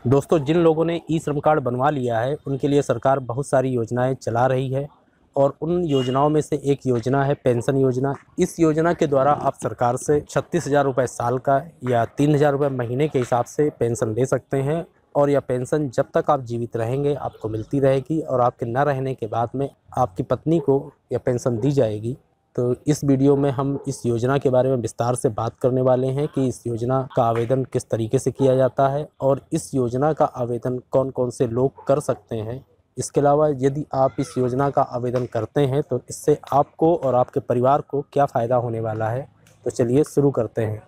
दोस्तों, जिन लोगों ने ई श्रम कार्ड बनवा लिया है उनके लिए सरकार बहुत सारी योजनाएं चला रही है और उन योजनाओं में से एक योजना है पेंशन योजना। इस योजना के द्वारा आप सरकार से 36,000 रुपये साल का या 3,000 रुपये महीने के हिसाब से पेंशन ले सकते हैं और यह पेंशन जब तक आप जीवित रहेंगे आपको मिलती रहेगी और आपके न रहने के बाद में आपकी पत्नी को यह पेंशन दी जाएगी। तो इस वीडियो में हम इस योजना के बारे में विस्तार से बात करने वाले हैं कि इस योजना का आवेदन किस तरीके से किया जाता है और इस योजना का आवेदन कौन कौन से लोग कर सकते हैं। इसके अलावा यदि आप इस योजना का आवेदन करते हैं तो इससे आपको और आपके परिवार को क्या फ़ायदा होने वाला है। तो चलिए शुरू करते हैं।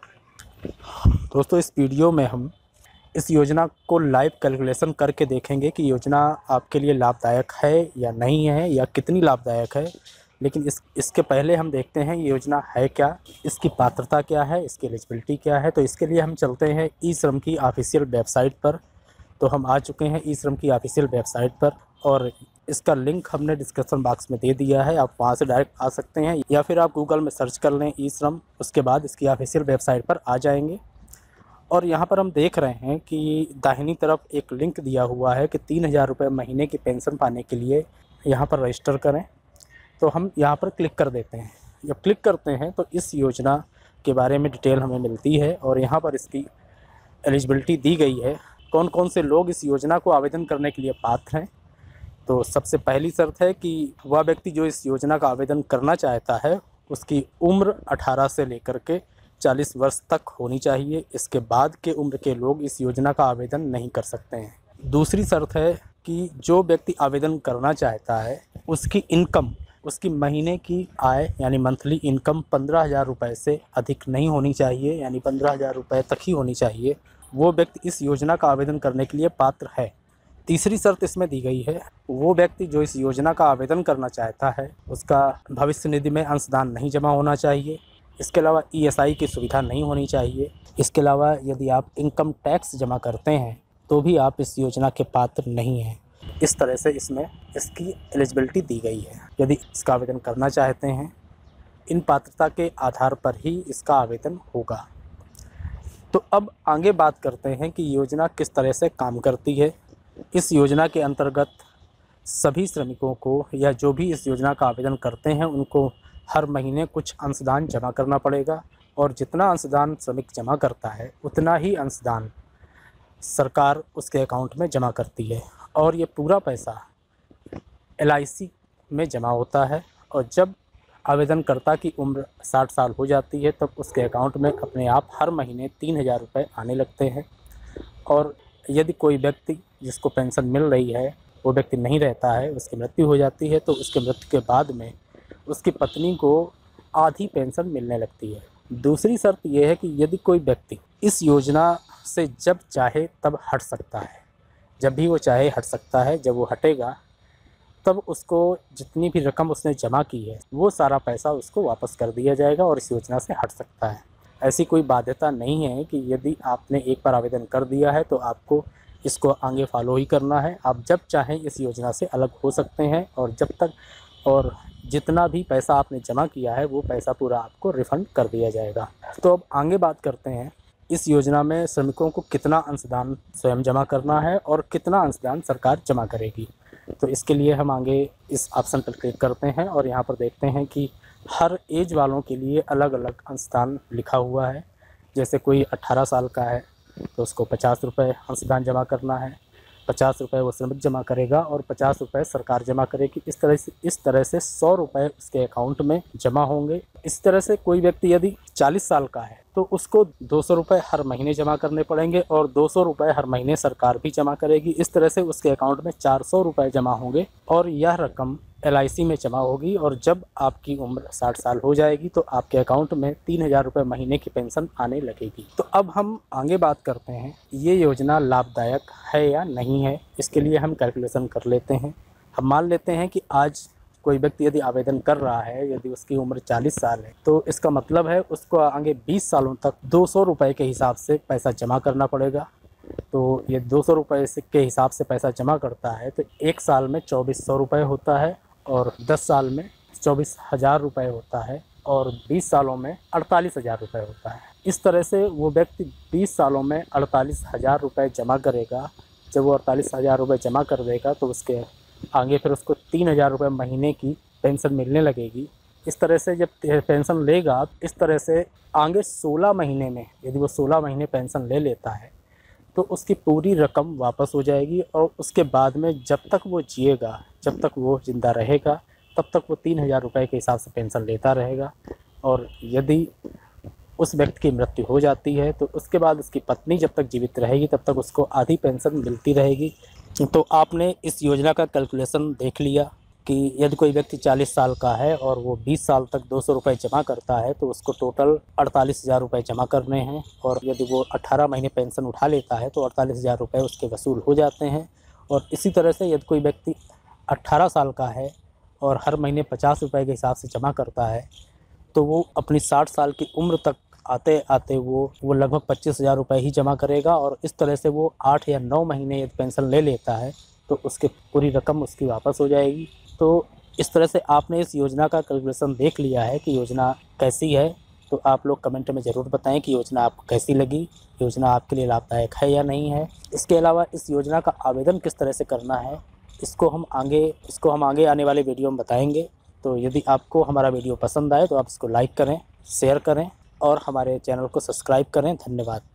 दोस्तों, इस वीडियो में हम इस योजना को लाइव कैलकुलेशन करके देखेंगे कि योजना आपके लिए लाभदायक है या नहीं है या कितनी लाभदायक है। लेकिन इसके पहले हम देखते हैं ये योजना है क्या, इसकी पात्रता क्या है, इसकी एलिजिबिलिटी क्या है। तो इसके लिए हम चलते हैं ई श्रम की ऑफिशियल वेबसाइट पर। तो हम आ चुके हैं ई श्रम की ऑफिशियल वेबसाइट पर और इसका लिंक हमने डिस्क्रिप्शन बॉक्स में दे दिया है। आप वहां से डायरेक्ट आ सकते हैं या फिर आप गूगल में सर्च कर लें ई श्रम, उसके बाद इसकी ऑफिशियल वेबसाइट पर आ जाएंगे। और यहाँ पर हम देख रहे हैं कि दाहिनी तरफ एक लिंक दिया हुआ है कि 3,000 रुपये महीने की पेंशन पाने के लिए यहाँ पर रजिस्टर करें। तो हम यहाँ पर क्लिक कर देते हैं। जब क्लिक करते हैं तो इस योजना के बारे में डिटेल हमें मिलती है और यहाँ पर इसकी एलिजिबिलिटी दी गई है, कौन कौन से लोग इस योजना को आवेदन करने के लिए पात्र हैं। तो सबसे पहली शर्त है कि वह व्यक्ति जो इस योजना का आवेदन करना चाहता है उसकी उम्र 18 से लेकर के 40 वर्ष तक होनी चाहिए। इसके बाद के उम्र के लोग इस योजना का आवेदन नहीं कर सकते हैं। दूसरी शर्त है कि जो व्यक्ति आवेदन करना चाहता है उसकी इनकम, उसकी महीने की आय यानी मंथली इनकम 15,000 रुपये से अधिक नहीं होनी चाहिए, यानी 15,000 रुपये तक ही होनी चाहिए। वो व्यक्ति इस योजना का आवेदन करने के लिए पात्र है। तीसरी शर्त इसमें दी गई है, वो व्यक्ति जो इस योजना का आवेदन करना चाहता है उसका भविष्य निधि में अंशदान नहीं जमा होना चाहिए। इसके अलावा ESI की सुविधा नहीं होनी चाहिए। इसके अलावा यदि आप इनकम टैक्स जमा करते हैं तो भी आप इस योजना के पात्र नहीं हैं। इस तरह से इसमें इसकी एलिजिबिलिटी दी गई है। यदि इसका आवेदन करना चाहते हैं इन पात्रता के आधार पर ही इसका आवेदन होगा। तो अब आगे बात करते हैं कि योजना किस तरह से काम करती है। इस योजना के अंतर्गत सभी श्रमिकों को या जो भी इस योजना का आवेदन करते हैं उनको हर महीने कुछ अंशदान जमा करना पड़ेगा और जितना अंशदान श्रमिक जमा करता है उतना ही अंशदान सरकार उसके अकाउंट में जमा करती है और ये पूरा पैसा LIC में जमा होता है। और जब आवेदनकर्ता की उम्र 60 साल हो जाती है तब उसके अकाउंट में अपने आप हर महीने 3,000 रुपये आने लगते हैं। और यदि कोई व्यक्ति जिसको पेंशन मिल रही है वो व्यक्ति नहीं रहता है, उसकी मृत्यु हो जाती है, तो उसके मृत्यु के बाद में उसकी पत्नी को आधी पेंशन मिलने लगती है। दूसरी शर्त यह है कि यदि कोई व्यक्ति इस योजना से जब चाहे तब हट सकता है, जब भी वो चाहे हट सकता है। जब वो हटेगा तब उसको जितनी भी रकम उसने जमा की है वो सारा पैसा उसको वापस कर दिया जाएगा और इस योजना से हट सकता है। ऐसी कोई बाध्यता नहीं है कि यदि आपने एक बार आवेदन कर दिया है तो आपको इसको आगे फॉलो ही करना है। आप जब चाहें इस योजना से अलग हो सकते हैं और जब तक और जितना भी पैसा आपने जमा किया है वो पैसा पूरा आपको रिफ़ंड कर दिया जाएगा। तो अब आगे बात करते हैं इस योजना में श्रमिकों को कितना अंशदान स्वयं जमा करना है और कितना अंशदान सरकार जमा करेगी। तो इसके लिए हम आगे इस ऑप्शन पर क्लिक करते हैं और यहाँ पर देखते हैं कि हर एज वालों के लिए अलग अलग अंशदान लिखा हुआ है। जैसे कोई 18 साल का है तो उसको 50 रुपये अंशदान जमा करना है, 50 रुपये वो श्रमिक जमा करेगा और 50 रुपये सरकार जमा करेगी। इस तरह से 100 रुपये उसके अकाउंट में जमा होंगे। इस तरह से कोई व्यक्ति यदि 40 साल का है तो उसको 200 रुपये हर महीने जमा करने पड़ेंगे और 200 रुपये हर महीने सरकार भी जमा करेगी। इस तरह से उसके अकाउंट में 400 रुपये जमा होंगे और यह रकम LIC में जमा होगी। और जब आपकी उम्र 60 साल हो जाएगी तो आपके अकाउंट में 3,000 रुपये महीने की पेंशन आने लगेगी। तो अब हम आगे बात करते हैं ये योजना लाभदायक है या नहीं है। इसके लिए हम कैलकुलेशन कर लेते हैं। हम मान लेते हैं कि आज कोई व्यक्ति यदि आवेदन कर रहा है, यदि उसकी उम्र 40 साल है तो इसका मतलब है उसको आगे 20 सालों तक 200 रुपये के हिसाब से पैसा जमा करना पड़ेगा। तो ये 200 रुपये के हिसाब से पैसा जमा करता है तो एक साल में 2,400 रुपये होता है और 10 साल में 24,000 रुपये होता है। और 20 सालों में 48,000 रुपये होता है। इस तरह से वो व्यक्ति 20 सालों में 48,000 रुपये जमा करेगा। जब वो 48,000 रुपये जमा कर देगा तो उसके आगे फिर उसको 3,000 रुपये महीने की पेंशन मिलने लगेगी। इस तरह से जब पेंशन लेगा, इस तरह से आगे 16 महीने में यदि वो 16 महीने पेंशन ले लेता है तो उसकी पूरी रकम वापस हो जाएगी और उसके बाद में जब तक वो जिएगा, जब तक वो ज़िंदा रहेगा, तब तक वो 3,000 रुपये के हिसाब से पेंशन लेता रहेगा। और यदि उस व्यक्ति की मृत्यु हो जाती है तो उसके बाद उसकी पत्नी जब तक जीवित रहेगी तब तक उसको आधी पेंशन मिलती रहेगी। तो आपने इस योजना का कैलकुलेशन देख लिया कि यदि कोई व्यक्ति 40 साल का है और वो 20 साल तक 200 रुपये जमा करता है तो उसको टोटल 48,000 रुपये जमा करने हैं। और यदि वो 18 महीने पेंशन उठा लेता है तो 48,000 रुपये उसके वसूल हो जाते हैं। और इसी तरह से यदि कोई व्यक्ति 18 साल का है और हर महीने 50 रुपये के हिसाब से जमा करता है तो वो अपनी 60 साल की उम्र तक आते आते वो लगभग 25,000 रुपये ही जमा करेगा। और इस तरह से वो 8 या 9 महीने यदि पेंशन ले लेता है तो उसकी पूरी रकम उसकी वापस हो जाएगी। तो इस तरह से आपने इस योजना का कैलकुलेशन देख लिया है कि योजना कैसी है। तो आप लोग कमेंट में ज़रूर बताएं कि योजना आपको कैसी लगी, योजना आपके लिए लाभदायक है या नहीं है। इसके अलावा इस योजना का आवेदन किस तरह से करना है इसको हम आगे आने वाले वीडियो में बताएंगे। तो यदि आपको हमारा वीडियो पसंद आए तो आप इसको लाइक करें, शेयर करें और हमारे चैनल को सब्सक्राइब करें। धन्यवाद।